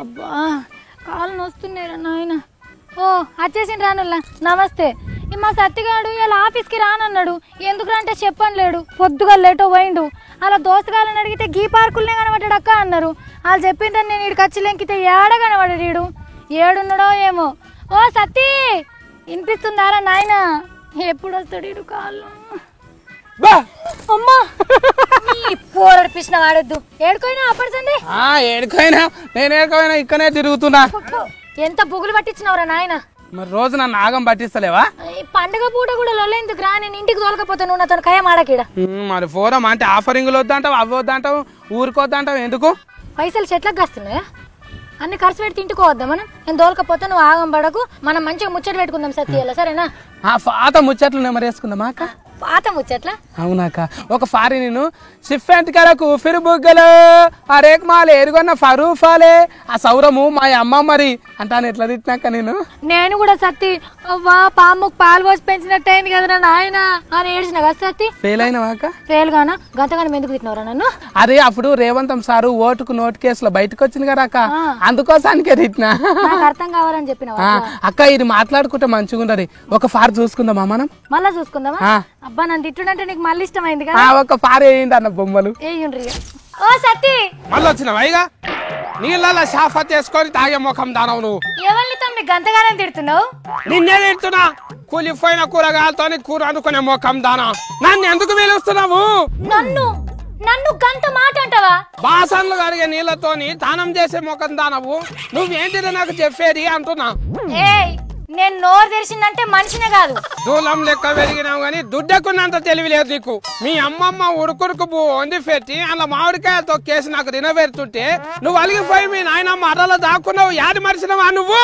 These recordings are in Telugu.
అబ్బా కాళ్ళు నొస్తున్నాయిరా నాయన. ఓ వచ్చేసింది రానుల్లా. నమస్తే. మా సత్తిగాడు ఇలా ఆఫీస్కి రానన్నాడు. ఎందుకు అంటే చెప్పనలేడు. పొద్దుగా లేటో పోయిండు. అలా దోస్తగాళ్ళని అడిగితే గీ పార్కులనే కనబడ్డాడు అక్క అన్నారు. వాళ్ళు చెప్పిందని నేను ఇక్కడికి వచ్చి లెంకితే ఏడ కనబడ్డాడు. ఈడు ఏడున్నాడో ఏమో. ఓ సత్తి వినిపిస్తుందారా నాయన? ఎప్పుడు వస్తాడు ఈడు? కాళ్ళు అమ్మా పోరడిపిసిన వాడద్దు. ఏడుకోయినా అప్పటిసండి ఏడుకోయినా నేను ఏడుకోయినా ఇక్కడనే తిరుగుతున్నా. ఎంత బుగులు పట్టించినవరా నాయన? మరి రోజు నన్ను ఆగం పట్టిస్తలేవా? ఈ పండుగ పూట కూడా లొల్లెందుకు రా? నేను ఇంటికి తోలకపోతే నువ్వు నాతో కయ మాడకీడ. మరి ఫోరం అంటే ఆఫరింగ్లు వద్దంటావు, అవి వద్దంటావు, ఊరుకోద్దంటావు. ఎందుకు? పైసలు చెట్లకు కాస్తున్నాయా? అన్ని ఖర్చు పెట్టి తింటుకోవద్దా మనం? నేను తోలకపోతే నువ్వు ఆగం పడకు. మనం మంచిగా ముచ్చట పెట్టుకుందాం సత్యాల, సరేనా? పాత ముచ్చట్లు నెమరు వేసుకుందామా అక్క? పాత ముచ్చట్ల? అవునాక. ఒక ఫారి నేను సిఫెంట్ కరకు ఫిరు బుగ్గలు ఆ రేక్ మాలే ఎరుగొన్న ఫరూఫాలే ఆ సౌరము మా అమ్మ మరి అంటాను. ఎట్లా తిట్టినాక నేను కూడా సత్తి అవ్వా పాముకు పాలు పోసి పెంచినట్టు అయింది కదరా నాయన అని ఏడ్చిన కదా సత్తి. ఫెయిల్ అయినావాక? ఫెయిల్ గానా? గంతగానం ఎందుకు తిట్టినవరా నన్ను? అదే అప్పుడు రేవంతం సారు ఓటుకు నోటు కేసులో బయటకు వచ్చింది కదా అక్క, అందుకోసానికే తిట్టినా. అర్థం కావాలని చెప్పిన అక్క. ఇది మాట్లాడుకుంటే మంచిగా ఉండదు. ఒక ఫార్ చూసుకుందామా మనం? మళ్ళా చూసుకుందామా? అబ్బా నన్ను తిట్టుడంటే నీకు మళ్ళీ ఇష్టమైంది కదా. ఒక పారు వేయండి అన్న బొమ్మలు. ఓ సత్తి మళ్ళీ వచ్చిన వైగా నీళ్ళ షాఫత్ చేసుకొని తాగే ముఖం దానవు నువ్వు. ఎవరిని తమ్మి గంతగానం తిడుతున్నావు? నిన్నే తిడుతున్నా. కూలిపోయిన కూరగాయలతో కూర అనుకునే ముఖం దానా. నన్ను ఎందుకు పిలుస్తున్నావు? నన్ను గంత మాట అంటావా? బాసన్లు కడిగే నీళ్లతోని దానం చేసే ముఖం దానవు. నువ్వేంటిది నాకు చెప్పేది అంటున్నా. నేను నోరు తెరిచిందంటే మనిషినే కాదు. దూలం లెక్క పెరిగినావు గానీ దుడ్డకున్నంత తెలివి లేదు నీకు. మీ అమ్మమ్మ ఉడుకుడుకు వండి పెట్టి అలా మామిడికాయ తొక్కేసి నాకు తినబెడుతుంటే నువ్వు అలిగిపోయి మీ నాయనమ్మ అరలో దాక్కున్నావు. యాది మరిచినవా నువ్వు?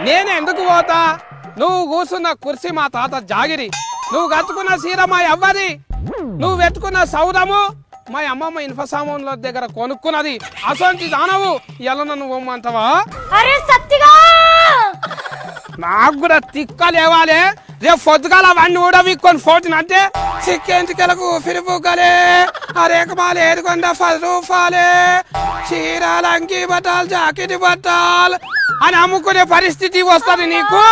నేను ఎందుకు పోతా? నువ్వు కూర్చున్న కుర్చీ మా తాత జాగిరి, నువ్వు కట్టుకున్న సీర మా అవ్వది, నువ్వు పెట్టుకున్న సౌరము మా అమ్మమ్మ ఇన్ఫ సామాన్ల దగ్గర కొనుక్కున్నది. అసొంటి దానవు ఎలా నన్ను పోమ్మంటావా? అరే సత్తిగా నాకు కూడా తిక్కలేవాలే. రేపు పొద్దుగాల అవన్నీ కూడా వీక్కొని పోతున్నంటే చిక్కేంటికెలకు ఫిరిపుగలే ఆ రేకమాలు ఏడుకొండ 10 రూపాయలే చీరాలు అంకి బట్టాలు జాకెట్ బట్టాలు అని అమ్ముకునే పరిస్థితి వస్తుంది నీకు.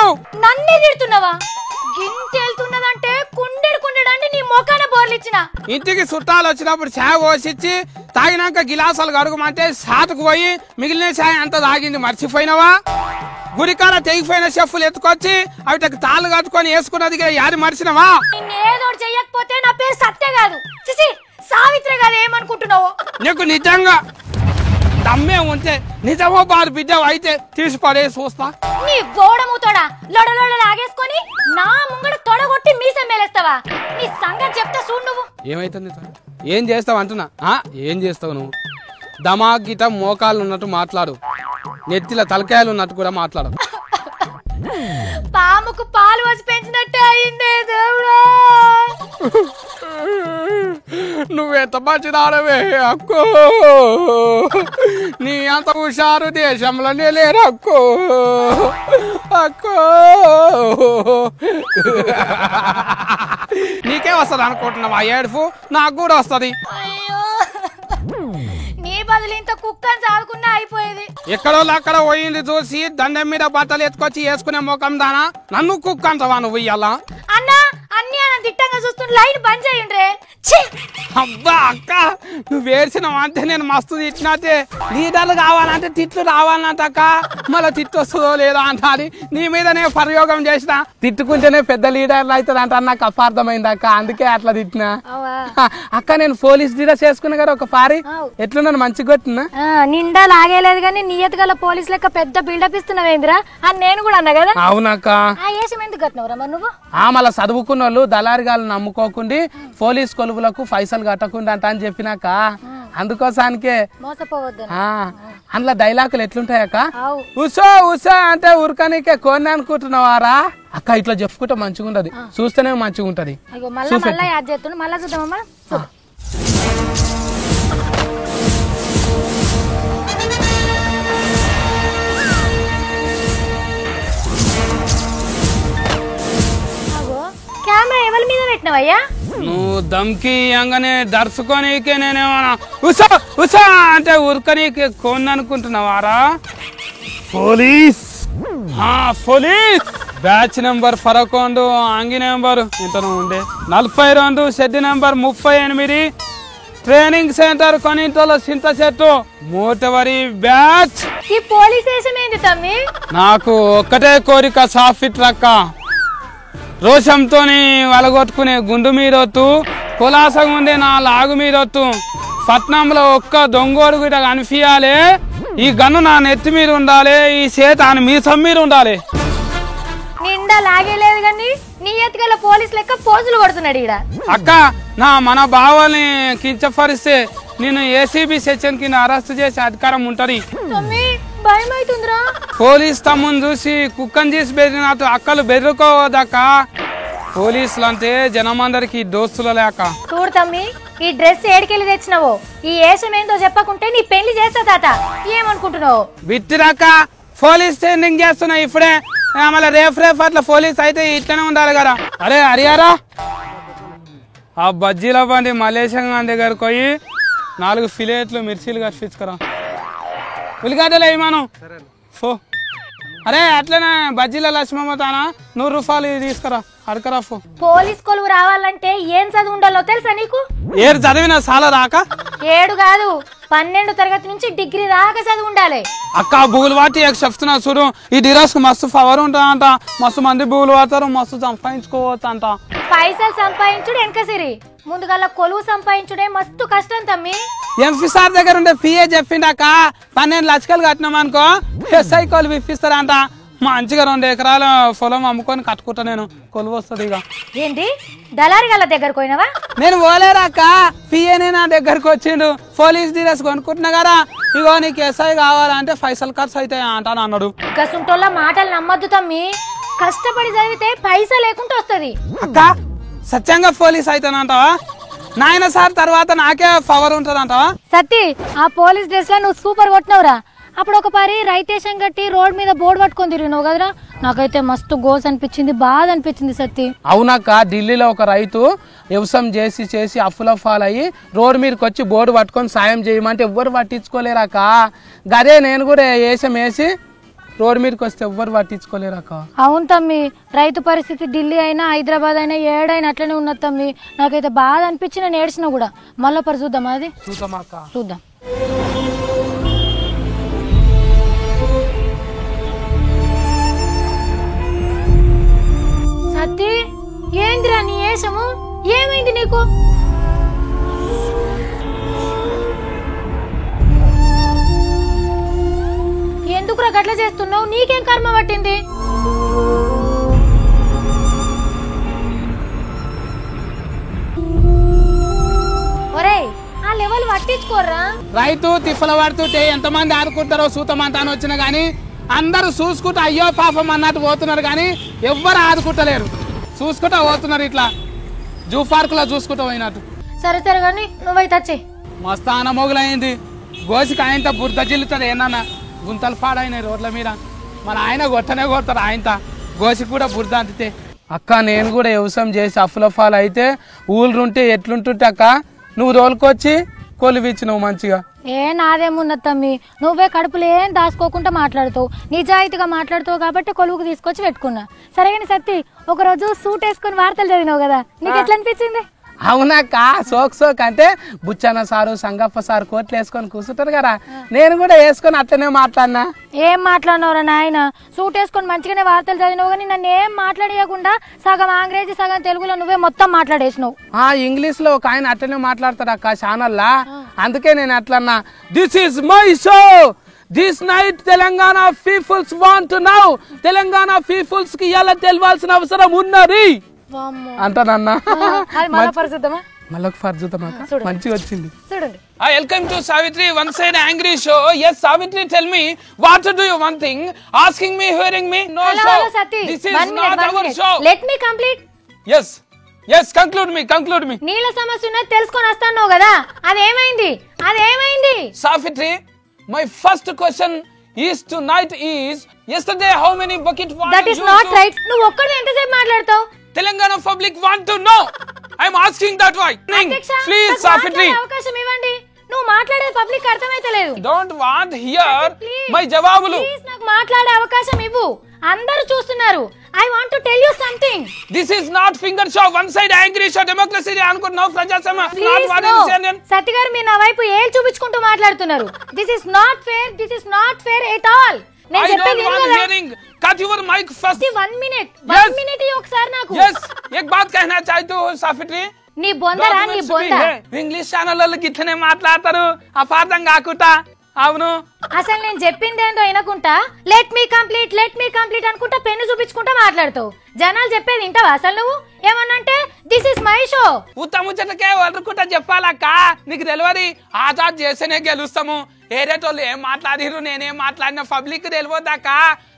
నన్నే తిడుతున్నావా? గింతెళ్తున్నదంటే కుండెడు నీ మొఖాన బోర్లిచ్చిన. ఇంటికి చుట్టాలు వచ్చినప్పుడు చాయ్ పోసిచ్చి తాగినాక గిలాసాలు కడుగుమంటే సాటుకు పోయి మిగిలిన చాయ్ అంతా తాగింది మర్చిపోయినావా? గురికాడ తెగిపోయిన చెప్పులు ఎత్తుకొచ్చి అవిటకి తాళ్ళు కట్టుకొని వేసుకున్నది యాది మర్చినవా? ఏదో చెయ్యకపోతే నా పేరు సత్య కాదు, సావిత్రి కాదు. ఏమనుకుంటున్నావు? నీకు నిజంగా దమ్మే ఉంటే నిజమో బారు బిడ్డ అయితే తీసి పడే చూస్తా. నీ గోడముతోడా లొడలొడ లాగేసుకొని నా ముంగడ తొడగొట్టి మీసం మేలేస్తావా? నీ సంగతి చెప్తా చూడు. నువ్వు ఏమైతుంది? ఏం చేస్తావు అంటున్నా. ఏం చేస్తావు నువ్వు? దమాగ్ గిట మోకాలు ఉన్నట్టు మాట్లాడు, నెత్తిల తలకాయలు ఉన్నట్టు కూడా మాట్లాడు. పాముకు పాలు వచ్చి పెంచినట్టే అయిందే దేవుడా. నువ్వెంత మంచిదానవే అక్కో. నీ అంత హుషారు దేశంలోనే లేరు అక్కో. అక్కో నీకే వస్తుంది అనుకుంటున్నావా ఏడుపు? నాకు కూడా వస్తుంది. నీ బదులు ఇంత కుక్కని చాలుకున్నా అయిపోయేది. ఎక్కడో అక్కడ పోయింది చూసి దండం మీద బట్టలు ఎత్తుకొచ్చి వేసుకునే ముఖం దానా నన్ను కుక్క అంటావా నువ్వు? ఇయ్యాలా అన్నా అన్ని అన్న దిట్టంగా చూస్తుంటే లైన్ బంద్ చేయండి. అబ్బా అక్క నువ్వు ఏడ్చినావు అంటే నేను మస్తు తిట్టినట్టే. లీడర్లు కావాలంటే తిట్లు రావాలంట అక్క. మళ్ళీ తిట్టు వస్తుందో లేదో అంటారు. నీ మీదనే ప్రయోగం చేసిన. తిట్టుకుంటేనే పెద్ద లీడర్లు అవుతుంది అంట నాకు అపార్థమైంది అక్క, అందుకే అట్లా తిట్టినా. అక్క నేను పోలీస్ డ్రెస్ చేసుకున్నా కదా ఒక పారి, ఎట్లున్నాను మంచిగా కొట్టినా? నిండా లాగేలేదు కానీ నియత గల పోలీస్ లెక్క పెద్ద బిల్డప్ ఇస్తున్నావేంద్రా అని నేను కూడా అన్నా కదా. అవునక్క. ఎందుకు కట్టినవరా మరి నువ్వు? మళ్ళీ చదువుకున్న వాళ్ళు దళారిగాళ్ళు నమ్ముకోకుండా పోలీస్ కొలువులకు పైసలు కట్టకుండా అంట అని చెప్పినాక అందుకోసానికే మోసపోవద్దు. అందులో డైలాగులు ఎట్లుంటాయక్క? ఉసో ఉసో అంటే ఉరకనికే కొన్ని అనుకుంటున్నావారా అక్క? ఇట్లా చెప్పుకుంటే మంచిగా ఉంటది, చూస్తేనే మంచిగా ఉంటది. మళ్ళా చూద్దామమ్మా. కెమెరా ఎవరి మీద పెట్టినవయ్యా? నువ్వు దమ్కి అంగనే దర్శకోనీకే నేనేమన్నా ఉసా ఉసా అంటే ఉరకనీకే కొందనుకుంటున్నావారా? పోలీస్ పోలీస్ బ్యాచ్ నెంబర్ 11 అంగి నెంబర్ ఇంతను ఉండే 42 షెడ్ నెంబర్ 38 ట్రైనింగ్ సెంటర్ కొనింటలో సింత చెట్టు మూటవరి బ్యాచ్. ఈ పోలీస్ స్టేషన్ ఏంది తమ్మి? నాకు ఒక్కటే కోరిక సాఫిట్ రక్క రోషంతో వలగొట్టుకునే గుండు మీదొత్తు కులాసగా ఉండే నా లాగు మీదొత్తు పట్నంలో ఒక్క దొంగోడు కూడా కనిపించాలి. ఈ గన్ను నా నెత్తి మీద ఉండాలి, ఈ చేత మీసం మీద ఉండాలి. నిండా లాగేలేదు కానీ నీ ఎత్తుగల పోలీస్ లెక్క పోజులు కొడుతున్నాడు ఈడ. అక్క మన బావల్ని కించపరిస్తే నేను ఏసీబీ సెక్షన్ కింద అరెస్ట్ చేసే అధికారం ఉంటది. భయం అవుతుందిరా. పోలీస్ తమ్ముని చూసి కుక్కని చేసి బెదిరినట్టు అక్కలు బెదిరుకోవద్దక్క. పోలీసులు అంటే జనమందరికి దోస్తుల లేక. చూడు తమ్మి, ఈ డ్రెస్ ఏడికెళ్ళి తెచ్చినావో, ఈ ఏషం ఏందో చెప్పకుంటే నీ పెళ్లి చేస్తా తాత. ఏమనుకుంటున్నావు? విత్తిరాక పోలీస్ ట్రైనింగ్ చేస్తున్నా ఇప్పుడే. మళ్ళీ రేపు అట్లా పోలీస్ అయితే ఇట్లనే ఉండాలి కదా. అరే హరియారా, ఆ బజ్జీల బండి మలేషియా దగ్గరకు పోయి 4 ఫిలేట్లు మిర్చీలు కట్టించుకురా. ఉల్లిగడ్డలు వేయమాను ఫో. అరే అట్లనే బజ్జీల లక్ష్మమ్మ తానా 100 రూపాయలు తీసుకురా అడకరా ఫో. పోలీస్ కొలువు రావాలంటే ఏం చదువు ఉండాలో తెలుసా నీకు? ఏడు చదివినా చాలా రాక? 7 కాదు 12 తరగతి నుంచి డిగ్రీ దాకా చదువు ఉండాలి. అక్క బుగులు వాటి చెప్తున్నా చూడు, ఈ డిరాస్ మస్తు పవర్ ఉంటుందంట, మస్తు మంది బుగులు వాడతారు, మస్తు సంపాదించుకోవచ్చు అంట. పైసలు సంపాదించుడు వెనకసిరి, ముందుగల కొలువు సంపాదించుడే మస్తు కష్టం తమ్మి. ఎంపీ సార్ దగ్గర ఉండే పిఏ చెప్పిండాక 12 లక్షలు కట్టినాం అనుకో ఎస్ఐ కొలువు ఇప్పిస్తారంట. మంచిగా 2 ఎకరాల పొలం అమ్ముకొని కట్టుకుంటా నేను, కొలువు వస్తుంది. ఇక ఏంటి దళారి గల దగ్గరకు పోయినావా? నేను పోలేరాక, పిఏనే నా దగ్గరకు వచ్చిండు. పోలీస్ డ్రెస్ కొనుక్కుంటున్నా కదా, ఇగో నీకు ఎస్ఐ కావాలంటే పైసలు ఖర్చు అవుతాయి అంటాను అన్నాడు. గసుంటోళ్ళ మాటలు నమ్మద్దు తమ్మి, కష్టపడి చదివితే పైసా లేకుండా వస్తుంది. అక్క సత్యంగా పోలీస్ అవుతానంటావా? నాయన సార్ తర్వాత నాకే పవర్ ఉంటుంది అంటావా? సత్తి, ఆ పోలీస్ డ్రెస్ లో నువ్వు సూపర్ కొట్టినవురా. అప్పుడు ఒక పరి రైతేశం కట్టి రోడ్ మీద బోర్డు పట్టుకొని తిరిగినావు కదరా, నాకైతే మస్తు గోస్ అనిపించింది, బాధ అనిపించింది సత్తి. అవునక్క, ఢిల్లీలో ఒక రైతు వ్యవసాయం చేసి అప్పుల ఫాల్ అయ్యి రోడ్డు మీదకి వచ్చి బోర్డు పట్టుకొని సాయం చేయమంటే ఎవ్వరు పట్టించుకోలేరాక. గదే నేను కూడా వేషం వేసి రోడ్డు మీదకి వస్తే ఎవ్వరు పట్టించుకోలేరాక. అవును తమ్మి, రైతు పరిస్థితి ఢిల్లీ అయినా హైదరాబాద్ అయినా ఏడైనా అట్లనే ఉన్నది తమ్మి. నాకైతే బాధ అనిపించి నేను ఏడ్చినా కూడా. మళ్ళీ పరి చూద్దామా? అది చూద్దాం. సత్తి, ఏందిరా నీ ఏషము? ఏమైంది నీకు? ఎందుకురా గట్ల చేస్తున్నావు? నీకేం కర్మ పట్టింది? ఒరేయ్, ఆ లెవెల్ పట్టించుకోర్రా. రైతు తిప్పల పడుతుంటే ఎంతమంది ఆడుకుంటారో సూతమంతాను వచ్చినా గానీ అందరూ చూసుకుంటూ అయ్యో పాపం అన్నట్టు పోతున్నారు, కానీ ఎవ్వరు ఆదుకుంటలేరు. చూసుకుంటా పోతున్నారు, ఇట్లా జూ పార్క్ లో చూసుకుంటూ పోయినట్టు. సరే సరే కానీ నువ్వైతే వచ్చే. మస్తాన మొగులైంది, గోసికి ఆయనతో బురద జిల్లుతుంది. ఏమన్నా గుంతలు పాడైనాయి రోడ్ల మీద, మన ఆయన కొట్టనే కొడతారు. ఆయనతో గోసికి కూడా బురద అంటితే. అక్క నేను కూడా వ్యవసాయం చేసి అప్పుల ఫాల్ అయితే ఊళ్ళుంటే ఎట్లుంటుంటే అక్క, నువ్వు రోలుకొచ్చి కొలువిచ్చినావు మంచిగా. నాదేమున్నది తమ్మి, నువ్వే కడుపులో ఏం దాచుకోకుండా మాట్లాడుతావు, నిజాయితీగా మాట్లాడుతావు కాబట్టి కొలువుకు తీసుకొచ్చి పెట్టుకున్నా. సరే కానీ సత్తి, ఒకరోజు సూట్ వేసుకుని వార్తలు చదివినావు కదా, నీకు ఎట్లా అనిపించింది? అవునాక, సోక్ అంటే బుచ్చన్న సారు సంగప్ప సారు కోట్లు వేసుకొని కూర్చుంటారు కదా, నేను కూడా వేసుకొని అట్లనే మాట్లాడినా. ఏం మాట్లాడినవరా నాయన? సూట్ వేసుకొని మంచిగానే వార్తలు చదివినావు కానీ నన్ను ఏం మాట్లాడియకుండా సగం అంగ్రేజీ సగం తెలుగులో నువ్వే మొత్తం మాట్లాడేసినావు. ఇంగ్లీష్ లో ఒక ఆయన అట్లనే మాట్లాడతాడు అక్క ఛానల్లా, అందుకే నేను అట్లన్నా. This is my show, this night Telangana peoples want now. Telangana peoples కి ఇలా తెలవాల్సిన అవసరం ఉన్నది అంటానన్నా. మళ్ళొక పరిచూద్దామా? మంచిగా వచ్చింది. Welcome to Savitri One Side Angry Show. Yes, Savitri, tell me, what to do you one thing? Asking me, hearing me? No, hello, Sati. This is not our show. Let me complete. Yes, conclude me. నీళ్ళ సమస్య ఉన్నది తెలుసుకొని వస్తాను కదా, అదేమైంది? Savitri, my first question is tonight is, yesterday how many bucket water? That is not right. నువ్వు ఒక్కడే ఎంతసేపు మాట్లాడతావు? Telangana public want to know. I'm asking that why please సాఫిట్రీ అవకాశం ఇవ్వండి. నువ్వు మాట్లాడేది పబ్లిక్ అర్థమైతలేదు. డోంట్ వాంట్ హియర్ మై జవాబులు. ప్లీజ్ నాకు మాట్లాడే అవకాశం ఇవ్వు. అందరూ చూస్తున్నారు. I want to tell you something. This is not finger show, one side angry show, democracy అనుకుంటున్నావు ప్రజాస్వామ్యం. not what is saying. Satti గారు మీరు నా వైపు ఏలు చూపించుకుంటూ మాట్లాడుతున్నారు. This is not fair at all. నేను చెప్పేది వినరా? Cut your mic first. 1 minute ఒకసారి నాకు. Yes, एक बात कहना चाहती हूँ साफिट्री. నీ బొందరా నీ బొంద. ఇంగ్లీష్ ఛానల్ వాళ్ళకి ఇట్లనే మాట్లాడతారు అపార్థం కాకుండా. అవును అసలు నేను చెప్పింది ఏందో వినకుంటా లెట్ మీ కంప్లీట్ అనుకుంటా పెన్ను చూపించుకుంటా మాట్లాడతావు. జనాలు చెప్పేది వింటావా అసలు నువ్వు? ఏమన్నంటే దిస్ ఇస్ మై షో. ఉత్తముచ్చటకే వదులుకుంటా చెప్పాలక్క. నీకు తెలియదు ఆజాద్ చేస్తేనే గెలుస్తాము. ఏరేటోళ్ళు ఏం మాట్లాడిరు నేనేం మాట్లాడినా పబ్లిక్ తెలియదాక.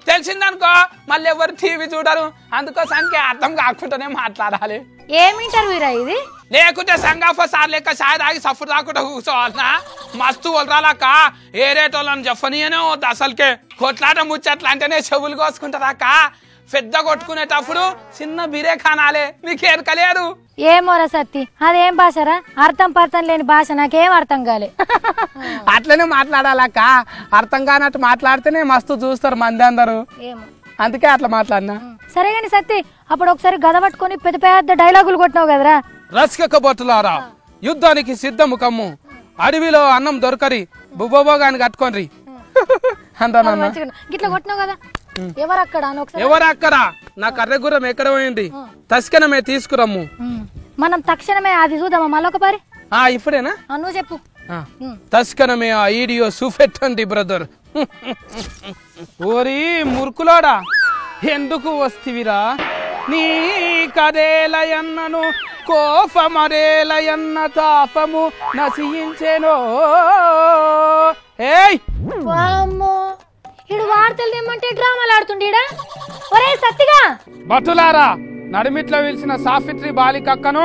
తెలిసిందనుకో మళ్ళీ ఎవరు టీవీ చూడరు. అందుకోసానికి అర్థం కాకుండానే మాట్లాడాలి. ఏమింటారు వీరా ఇది? లేకుంటే సంగాఫ సార్ లెక్క సాయి తాగి సఫర్ రాకుండా కూర్చోవాలనా? మస్తు వదరాలక్క. ఏరేటోళ్ళని చెప్పనీయనే వద్దు అసలుకే. కొట్లాట ముచ్చట్లు అంటేనే చెవులు కోసుకుంటారక్క. పెద్ద కొట్టుకునేటప్పుడు చిన్న బిరే ఖానాలే. మీకు ఎరకలేరు. ఏమోరా సత్తి అదేం భాషరా? అర్థం పర్థం లేని భాష నాకేం అర్థం కాలే. అట్లనే మాట్లాడాలక్క. అర్థం కానట్టు మాట్లాడితేనే మస్తు చూస్తారు మంది అందరు. అందుకే అట్లా మాట్లాడినా. సరే గాని సత్తి అప్పుడు ఒకసారి గద పట్టుకొని పెద్ద పెద్ద డైలాగులు కొట్టినావు కదరా. రసిక బొట్టులారా యుద్ధానికి సిద్ధము కమ్ము. అడవిలో అన్నం దొరకరి బుబ్బోగాని కట్టుకోండి అంటానన్నా. గిట్లా కొట్టినావు కదా. ఎవరక్కడ? నా కర్రెగుర్రం ఎక్కడ పోయింది? తక్షణమే తీసుకురమ్ము. మనం తక్షణమే అది చూద్దామా మళ్ళొక పారి? ఇప్పుడేనా? నువ్వు చెప్పు. తక్షణమే ఆ వీడియో చూపెట్టండి బ్రదర్. ఓరి మురుకులోడా ఎందుకు వస్తివిరా? నీ కదేలయన్నను కోపమరేలయన్న తాపము నశించెనో. ఏయ్ ఇడు వార్తలు తెమ్మంటే డ్రామాలు ఆడుతుండీడా? ఒరే సత్తిగా భటులారా నడిమిట్లో విలిసిన సాఫిట్రీ బాలికక్కను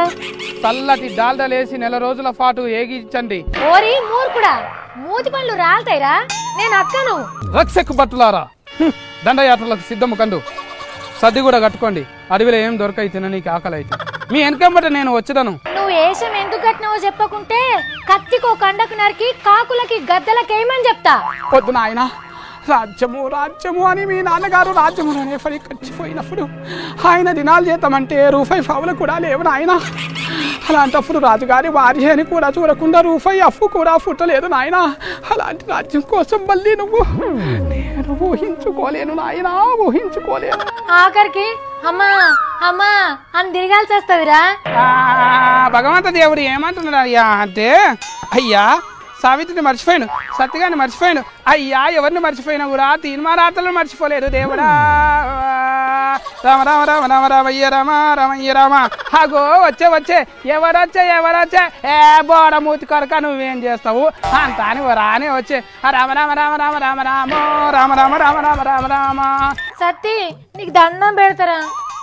చల్లటి డాల్డలేసి 4 రోజుల పాటు ఏగించండి. ఓరి మూర్ఖుడా మూతి పళ్ళు రాల్తాయిరా. నేను అక్కను. రక్షకు భటులారా దండయాత్రలకు సిద్ధము కండు. సర్ది కూడా కట్టుకోండి. అడవిలో ఏం దొరకయి తిననీకి ఆకలి అయితే. మీ వెనకంబట నేను వచ్చేదను. నువ్వు ఏషం ఎందుకు కట్టినావో చెప్పకుంటే కత్తికో కండకు నరికి కాకులకి గద్దలకేమని చెప్తా. వద్దు నాయన. రాజ్యము అని మీ నాన్నగారు రాజ్యములోనే పరికచ్చిపోయినప్పుడు ఆయన దినాలు చేద్దామంటే రూపాయి ఫావులు కూడా లేవు నాయన. అలాంటప్పుడు రాజుగారి భార్య అని కూడా చూడకుండా రూపాయి అప్పు కూడా పుట్టలేదు నాయన. అలాంటి రాజ్యం కోసం మళ్ళీ నేను ఊహించుకోలేను నాయన, ఊహించుకోలేను. ఆఖరికి అమ్మా అమ్మా అని తిరగాల్సి వస్తుందిరా. భగవంత దేవుడు ఏమంటున్నాడు అయ్యా అంటే, అయ్యా సావిత్రిని మర్చిపోయాను, సత్యగాని మర్చిపోయాను. అయ్యా ఎవరిని మర్చిపోయినా కూడా తీర్మానార్థాలను మర్చిపోలేదు దేవుడా. రామ రామ రామ రామ రామయ్య రామ రామయ్య రామ. హాగో వచ్చే ఎవరొచ్చే ఏ బోడ మూతి కొరక నువ్వేం చేస్తావు అంత అని రానే వచ్చే రామ రామ రామ రామ రామ రామ రామ రామ రామ రామ రామ రామ. సత్తి నీకు దండం పెడతారా?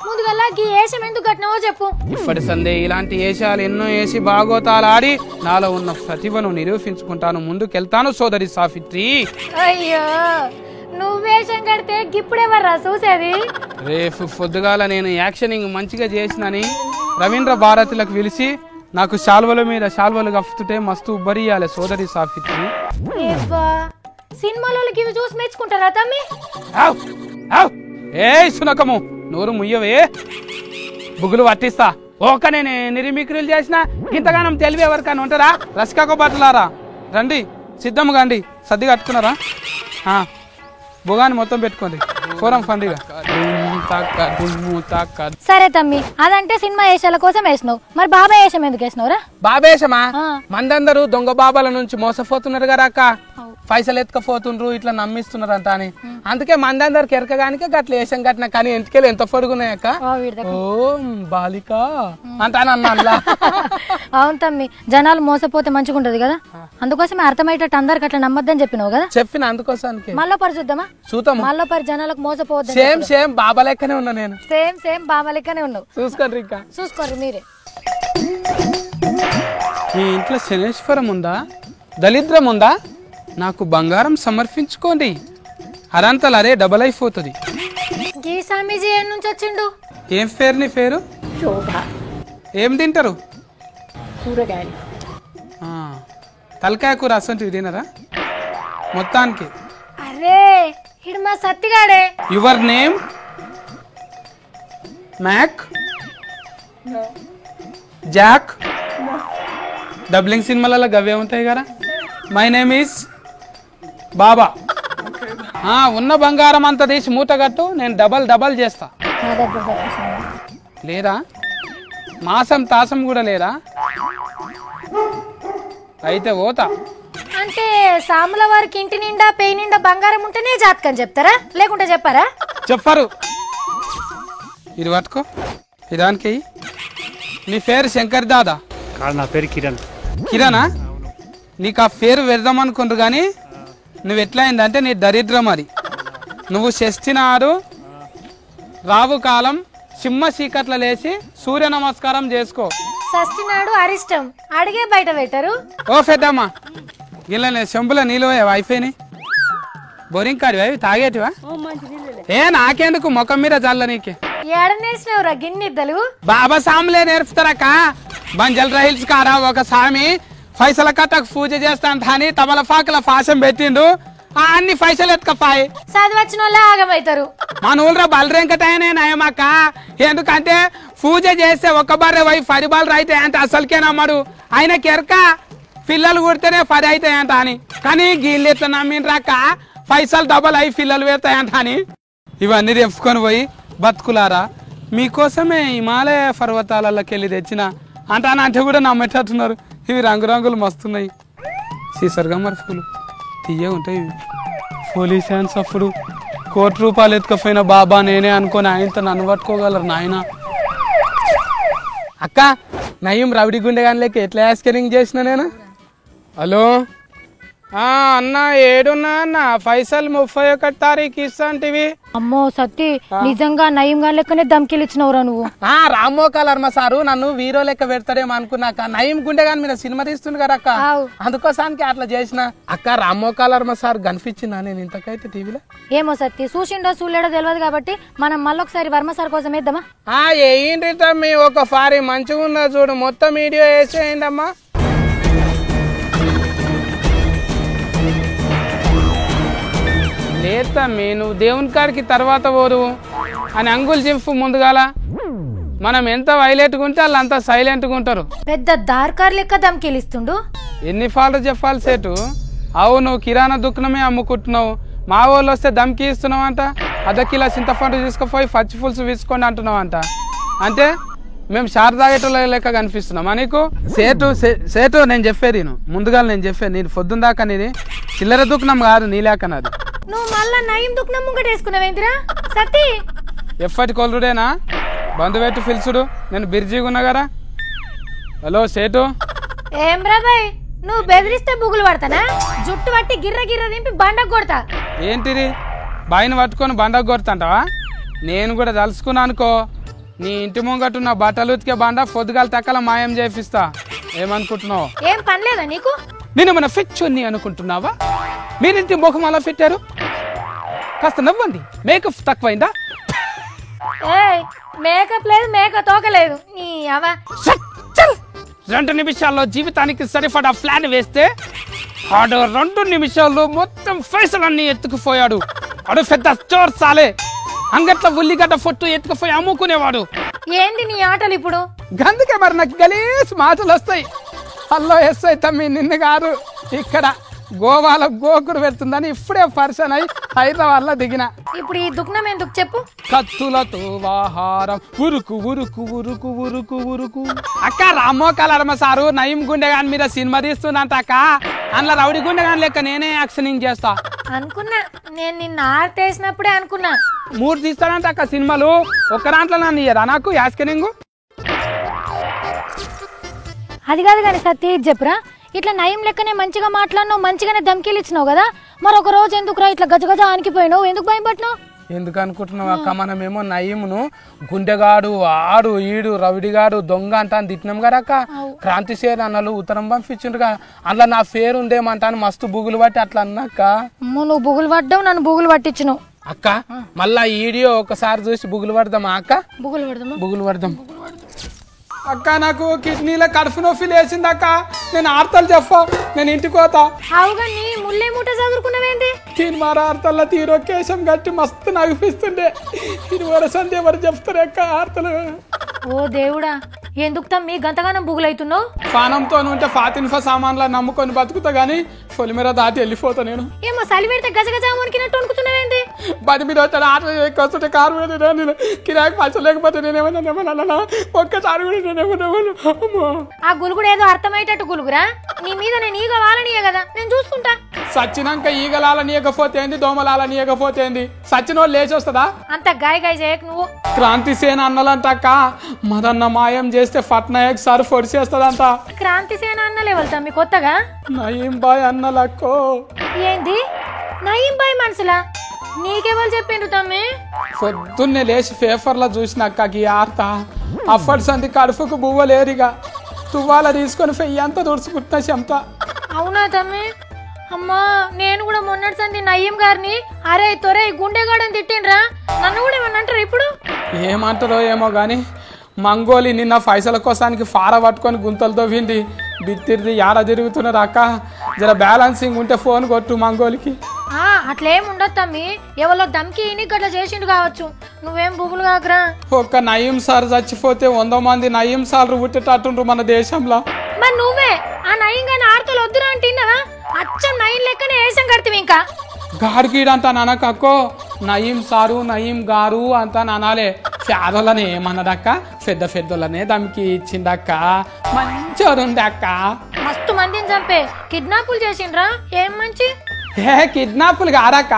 ముందుగా ఈ ఏషం ఎందుకు కట్టినావో చెప్పు. ఇప్పటి సందే ఇలాంటి ఏషాలు ఎన్నో వేసి బాగోతాలు ఆడి నాలో ఉన్న ప్రతిభను నిరూపించుకుంటాను. ముందుకెళ్తాను సోదరి సాఫిత్రి. అయ్యో నువ్వేషం కడితే గిప్పుడెవర్రా చూసేది? రేపు పొద్దుగాల నేను యాక్షనింగ్ మంచిగా చేసినని రవీంద్ర భారతులకు పిలిచి నాకు శాల్వల మీద శాల్వలు కప్పుతుంటే మస్తు ఉబ్బరియాలి సోదరి సాఫిత్రి. సినిమాలోకి ఇవి చూసి మెచ్చుకుంటారా తమ్మి? ఏ సునకము నోరు ముయ్యవే, బుగులు పట్టిస్తా. ఓక నేను నిరిమిక్రీలు చేసిన ఇంతగానం తెలివి ఎవరికైనా ఉంటారా? రసికాకో బట్టలారా రండి, సిద్ధము కాండి. సర్ది కట్టుకున్నారా? బుగాని మొత్తం పెట్టుకోండి. ఫోరం పండుగ. సరే తమ్మి అదంటే సినిమా వేషాల కోసం వేసినావు, మరి బాబాయ్ వేషం ఎందుకు వేసినావురా? బాబేషమా? మందందరూ దొంగ బాబాల నుంచి మోసపోతున్నారు కదా అక్క. పైసలు ఎత్తుకపోతుండ్రు ఇట్లా నమ్మిస్తున్నారంట అని. అందుకే మందందరికి ఎరకగానికే గట్ల వేషం కట్టిన. కానీ ఎంతకెళ్ళి ఎంత పొడుగున్నాయక్క. ఓ బాలిక అంటానన్నా. అవును తమ్మి జనాలు మోసపోతే మంచిగా ఉంటది కదా, అందుకోసమే అర్థమయ్యేటట్టు అందరికి అట్లా నమ్మద్దని చెప్పినావు కదా. చెప్పిన అందుకోసానికి. మళ్ళీ పరి చూద్దామా? చూద్దాం. మళ్ళీ పరి జనాలకు మోసపోవద్దు. సేమ్ బాబా లెక్కనే ఉన్నా నేను. సేమ్ బాబా లెక్కనే ఉన్నావు. చూసుకోండి ఇంకా చూసుకోండి మీరే. మీ ఇంట్లో శనేశ్వరం ఉందా, దళిద్రం ఉందా? నాకు బంగారం సమర్పించుకోండి, అరంతలు అరే డబల్ అయిపోతుంది. గీ స్వామీజీ ఏ నుంచి వచ్చిండు? ఏం పేరు నీ పేరు? శోభ. ఏం తింటారు? కూరగాయలు. తలకాయ కూర అసలు తినరా మొత్తానికి? అరే ఇడు మా సత్తిగాడే. Your name? Mack? Jack? Dubbing సినిమాలలో గవ్వే ఉంటాయి కదా. My name is Baba. ఉన్న బంగారం అంతా తీసి మూట కట్టు, నేను డబల్ చేస్తా. లేదా మాసం తాసం కూడా లేదా? అయితే పోతా. అంటే సాముల వారికి ఇంటి నిండా పేయి నిండా బంగారం ఉంటేనే జాతకం చెప్తారా, లేకుంటే చెప్పారా? చెప్పరు. ఇది పట్టుకో, ఇదానికి. నీ పేరు శంకర్ దాదా? నా పేరు కిరణ్. కిరణా? నీకు ఆ పేరు వెళ్దామనుకుంటారు కానీ నువ్వు ఎట్లా అయిందంటే నీ దరిద్రం అది. నువ్వు షష్ఠినాడు రావు కాలం సింహ చీకట్ల లేచి సూర్య నమస్కారం చేసుకో. షష్ఠినాడు అరిష్టం అడిగే బయట పెట్టరు. ఓ పెద్దమ్మా, గిల్ల చెంపుల నీళ్ళు అయిపోయినాయి. బోరింగ్ కాడివి అవి తాగేటివా? నాకెందుకు ముఖం మీద చల్ల నీకే. ఏడనేసినవురా గిన్నెద్దలు? బాబా సాములే నేర్పుతారక్క. బంజల్ రైల్స్ కారా ఒక సామి పైసల కట్టకు పూజ చేస్తాను అని తమలపాకుల పాశం పెట్టిండు. అన్ని పైసలు ఎత్తుకపాయి. చదివచ్చిన వాళ్ళే ఆగమవుతారు. మన ఊళ్ళో బలరేంకటైనే నయమక్క. ఎందుకంటే పూజ చేస్తే ఒక్క బర్రె పోయి 10 బాలు అయితే అంటే అసలుకే నమ్మడు. ఆయన కెరక పిల్లలు కుడితేనే 10 అవుతాయంట అని. కానీ గీళ్ళు ఎట్లా నమ్మిండ్రాక పైసలు డబల్ అయి పిల్లలు పెడతాయంట అని. ఇవన్నీ తెప్పుకొని పోయి బతుకులారా మీకోసమే హిమాలయ పర్వతాలకి వెళ్ళి తెచ్చిన అంటే కూడా నమ్మేటట్టున్నారు. ఇవి రంగురంగులు మస్తున్నాయి. సీసర్గా మరుపులు తీయ ఉంటాయి. పోలీస్ హ్యాండ్స్ అప్పుడు ₹1 ఎత్తుకపోయిన బాబా నేనే అనుకొని ఆయనతో నన్ను పట్టుకోగలరు నాయన. అక్క నయం రౌడీ గుండె కానీ లెక్క ఎట్లా యాస్కరింగ్ చేసిన నేను. హలో అన్న ఏడున్నా అన్న పైసలు 31 తారీఖు ఇస్తాంటివి. అమ్మో సత్తి నిజంగా నయంగా లెక్కనే ధమ్కిలు ఇచ్చినవురా నువ్వు. రామ్మోకాలర్మ సారు నన్ను వీరో లెక్క పెడతాడేమో అనుకున్నాక నయం గుండె కానీ మీద సినిమా తీస్తుంది కదా అక్క, అందుకోసానికి అట్లా చేసిన. అక్క రామ్మోకాలర్మ సార్ కనిపించిందా నేను ఇంతకైతే టీవీలో? ఏమో సత్తి చూసిండో చూడలేడో తెలియదు కాబట్టి మనం మళ్ళొకసారి వర్మ సార్ కోసం వేద్దామా? ఏంటి మీ ఒక ఫారీ మంచిగా ఉన్నా చూడు, మొత్తం వీడియో వేసేయండమ్మా. లేదమ్మి నువ్వు దేవుని కాడికి తర్వాత పోరు అని అంగులు చెప్పు ముందుగాల. మనం ఎంత వైలెట్గా ఉంటే వాళ్ళు అంత సైలెంట్గా ఉంటారు. పెద్ద దార్కార్ లెక్క ధమ్కిలు ఇస్తుండు. ఎన్ని ఫాలు చెప్పాలి సేటు? అవును కిరాణా దుకాణమే అమ్ముకుంటున్నావు, మా వాళ్ళు వస్తే దమ్కి ఇస్తున్నావు అంట. ½ కిలో చింతపండు తీసుకుపోయి పచ్చి పులుసు తీసుకోండి అంటున్నావు అంట. అంటే మేము శారదాగేటోళ్ళ లెక్క కనిపిస్తున్నామా నీకు? సేటు నేను చెప్పేది ముందుగా నేను చెప్పేది నేను పొద్దున్న దాకా నీది చిల్లర దుకాణం కాదు నీ లేక నాది. నువ్వు మళ్ళా నయం దుకాణం ముంగట వేసుకున్నావేంటిరా సత్తి? ఎప్పటి కొల్లుడేనా బంధు పెట్టి పిలుచుడు, నేను బిర్జీగా ఉన్నా కదా. హలో సేటు. ఏం రాబాయ్ నువ్వు బెదిరిస్తే బుగులు పడతానా? జుట్టు పట్టి గిర్ర గిర్ర దింపి బండకు కొడతా. ఏంటిది బాయిని పట్టుకొని బండకు కొడతాంటావా? నేను కూడా తలుసుకున్నా అనుకో నీ ఇంటి ముంగట్టున్న బట్టలు ఉతికే బండ పొద్దుగాల తక్కల మాయం చేపిస్తా. ఏమనుకుంటున్నావు? ఏం పనిలేదా నీకు? నేను మన ఫిచ్చుని అనుకుంటున్నావా? మీరింటి ముఖం అలా పెట్టారు, కాస్త నవ్వండి. మేకప్ తక్కువైందా? మేకప్ లేదు మేక తోకలేదు. 2 నిమిషాల్లో జీవితానికి సరిపడా ప్లాన్ వేస్తే ఆడు 2 నిమిషాల్లో మొత్తం పైసలన్నీ ఎత్తుకుపోయాడు. ఆడు పెద్ద చోర్ సాలే. అంగట్ల ఉల్లిగడ్డ పొట్టు ఎత్తుకుపోయి అమ్ముకునేవాడు. ఏంటి నీ ఆటలు ఇప్పుడు? గందుకే మరి నాకు గలీజ్ మాటలు వస్తాయి. హల్లో ఎస్ఐ తమ్మి నిన్ను గారు ఇక్కడ గోవాలో గోకుడు పెడుతుందని ఇప్పుడే పర్సన్ అయి హైదరాబాద్ లో దిగిన. ఇప్పుడు ఈ దుఃఖం ఎందుకు చెప్పు? కత్తులతో వాహారం ఉరుకు ఉరుకు ఉరుకు ఉరుకు ఉరుకు. అక్క రామ్మోకాలర్మ సారు నయం గుండెగాని మీద సినిమా తీస్తుందంట అక్క. అందులో రౌడీ గుండెగాని లెక్క నేనే యాక్షనింగ్ చేస్తా అనుకున్నా. నేను నిన్న ఆర్టేసినప్పుడే అనుకున్నా 3 తీస్తానంట అక్క సినిమాలు. ఒక్క దాంట్లో నన్ను ఇయ్యరా నాకు యాస్కనింగ్? అది కాదు కానీ సత్య చెప్పురా, ఇట్లా నయం లెక్కనే మంచిగా మాట్లాడినావు, మంచిగానే ధమ్కీలు ఇచ్చినావు కదా, మరొక రోజు ఎందుకురా ఇట్లా గజగజ ఆనికిపోయినావు? ఎందుకు భయం పట్టినావు? ఎందుకు అనుకుంటున్నావు అక్క? మనమేమో నయమును గుండెగాడు ఆడు ఈడు రౌడిగాడు దొంగ అంటా అని తిట్టినాం కదా అక్క. క్రాంతి సేర్ అన్నలు ఉత్తరం పంపించిండ్రుగా, అందులో నా పేరు ఉందేమంటాను మస్తు బుగులు పట్టి అట్లా అన్నాక. నువ్వు బుగులు పడ్డావు, నన్ను బుగులు పట్టించినావు అక్క. మళ్ళా ఈ వీడియో ఒకసారి చూసి బుగులు పడదామా అక్క? బుగులు పడదామా? బుగులు పడదాం. అక్క నాకు కిడ్నీలో కడుపు నొప్పి లేచింది అక్క. నేను ఆర్తలు చెప్పా, నేను ఇంటికి పోతా. అవుగా నీ ముల్లే మూట చదువుకున్నావేంటి? తీన్ మార ఆర్తల్లో తీరో కేశం కట్టి మస్తు నగిపిస్తుండే. ఇది వరసంది ఎవరు చెప్తారు అక్క ఆర్తలు. ఓ దేవుడా, ఎందుకు తమ్మి గంతగానం బుగులైతున్నావు? పానంతో ఉంటే ఫాతిన్ఫా సామాన్లా నమ్ముకొని బతుకుతా గానీ పొలిమేర దాటి వెళ్ళిపోతా నేను. ఏమో సలి పెడితే గజగజా వణికినట్టు వణుకుతున్నావేంటి? బండి మీద వచ్చాడు, ఆటో వస్తుంటే కారు మీద నేను కిరాకి పైసలు లేకపోతే నేనేమన్నా ఒక్కసారి కూడా నేనేమన్నా. ఆ గులుగుడు ఏదో అర్థమయ్యేటట్టు గులుగురా. నీ మీద నేను ఈగ వాలనీయ కదా, నేను చూసుకుంటా. సచ్చినాక ఈగలాలనీయకపోతే ఏంది, దోమలాలనీయకపోతే ఏంది? సచ్చిన వాళ్ళు లేచి వస్తుందా? అంత గాయ గాయ చేయకు నువ్వు. క్రాంతి సేన అన్నలంటాక మదన్న మాయం చేస్తే పట్నాయక్ సార్ పొడిచేస్తుందంట. క్రాంతి సేన అన్నలే వెళ్తాం మీ కొత్తగా. నయీం బాయ్ అన్నలక్కో. ఏంది నయీం బాయ్ మనసులా? నీకెవరు చెప్పిండ్రు తమ్మి? పొద్దున్నే లేచి పేపర్లో చూసినాక ఈ ఆర్త అప్పటి సంది కడుపుకు బువ్వలేరిగా తువ్వాల తీసుకొని ఫెయ్యంతా తుడుచుకుంటున్నా చెంత. అవునా తమ్మి? అమ్మా నేను కూడా మొన్నటి సంది నయీం గారిని అరే తొరే గుండెగాడని తిట్టిండ్రా. నన్ను కూడా ఏమన్నా అంటారు ఇప్పుడు? ఏమంటారో ఏమో గాని మంగోలి నిన్న పైసల కోసానికి ఫార పట్టుకొని గుంతలు తవ్వింది. బిత్తిరిది యాడ తిరుగుతున్నారు అక్క, జర బ్యాలెన్సింగ్ ఉంటే ఫోన్ కొట్టు మంగోలికి. అట్లేం ఉండదు తమ్మి, ఎవరో దమ్కి ఇనికి అట్లా చేసిండు కావచ్చు. నువ్వేం బుగులు కాకరా. ఒక్క నయీం సార్ చచ్చిపోతే 100 మంది నయీం సార్లు పుట్టేటట్టుండ్రు మన దేశంలో. మరి నువ్వే ఆ నయీం గాని ఆడతలు వద్దురా అంటున్నావా? అచ్చం నయీం లెక్కనే వేషం కడితే ఇంకా గాడికీడంతా అనకక్కో, నయీం సారు నయీం గారు అంతా అనాలే. పేదోళ్ళని ఏమన్నదక్క, పెద్ద పెద్దోళ్ళనే దమ్కి ఇచ్చిందక్క. మంచోరుంది అక్క. మస్తు మందిని చంపే కిడ్నాపులు చేసిండ్రా. ఏం మంచి కిడ్నాపులు కాదక్క,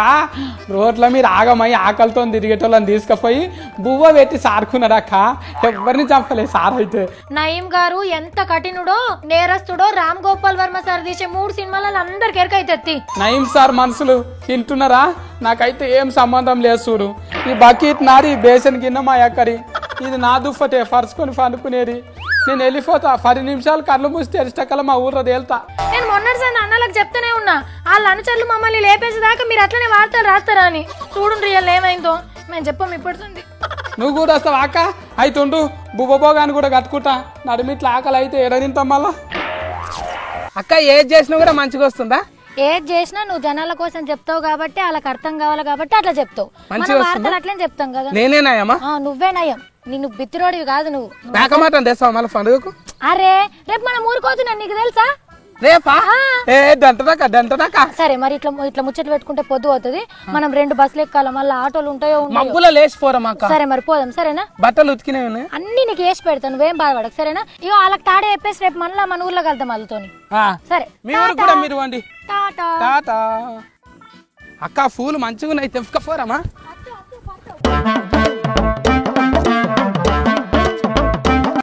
రోడ్ల మీద ఆగమై ఆకలితో తిరిగేటోళ్ళని తీసుకుపోయి బువ్వ పెట్టి సారుకున్నారక్క. ఎవరిని చంపలేదు సార్. అయితే నయీం గారు ఎంత కఠినుడో నేరస్తుడో రామ్ గోపాల్ వర్మ సార్ తీసే 3 సినిమాలలో అందరికి ఎరకైతే. నయీం సార్ మనసులు తింటున్నారా? నాకైతే ఏం సంబంధం లేదు చూడు. ఈ బకెట్ నాది, బేసన్ గిన్నె మా అక్కరి, ఇది నా దుప్పటే పరుచుకొని పండుకునేది. నేను వెళ్ళిపోతా, 10 నిమిషాలు కళ్ళు మూసి తెరిచకల మా ఊర్లో తేలుతా. నేను మొన్నటి సార్ అన్నలకు చెప్తానే ఉన్నా, వాళ్ళ అనుచరులు మమ్మల్ని లేపేసేదాకా మీరు అట్లనే వార్తలు రాస్తారా అని. చూడండి రియల్ ఏమైందో మేము చెప్పం ఇప్పడుతుంది. నువ్వు కూడా వస్తావా అక్క? అయితే ఉండు, బుబ్బబోగాని కూడా కట్టుకుంటా. నడిమిట్ల ఆకలి అయితే ఎడదింతాం మళ్ళా. అక్క ఏది చేసినా కూడా మంచిగా వస్తుందా? ఏది చేసినా నువ్వు జనాల కోసం చెప్తావు కాబట్టి, వాళ్ళకి అర్థం కావాలి కాబట్టి అట్లా చెప్తావు. మన వార్తలు అట్లనే చెప్తాం కదా. నేనేనాయమ్మా? నువ్వే నయం. నిన్ను బిత్తిరోడివి కాదు నువ్వు. మేకమాటం తెస్తావా మళ్ళీ పండుగకు? అరే రేపు మనం ఊరుకోతున్నాను, నీకు తెలుసా? రేపా? దంటదాకా. సరే మరి ఇట్లా ముచ్చట పెట్టుకుంటే పొద్దు అవుతుంది. మనం 2 బస్సులు ఎక్కాలి, మళ్ళీ ఆటోలు ఉంటాయో మబ్బులో లేచిపోరా. సరే మరి పోదాం. సరేనా? బట్టలు ఉతికినవి అన్ని నీకు వేసి పెడతాను, నువ్వేం బాధపడకు. సరేనా? ఇగో వాళ్ళకి తాడే చెప్పేసి రేపు మళ్ళీ మన ఊర్లో కలుద్దాం వాళ్ళతోని. సరే మీ ఊరు కూడా మీరు వండి. టాటా. టాటా. అక్క పూలు మంచిగా ఉన్నాయి, తెంపుకపోరామా?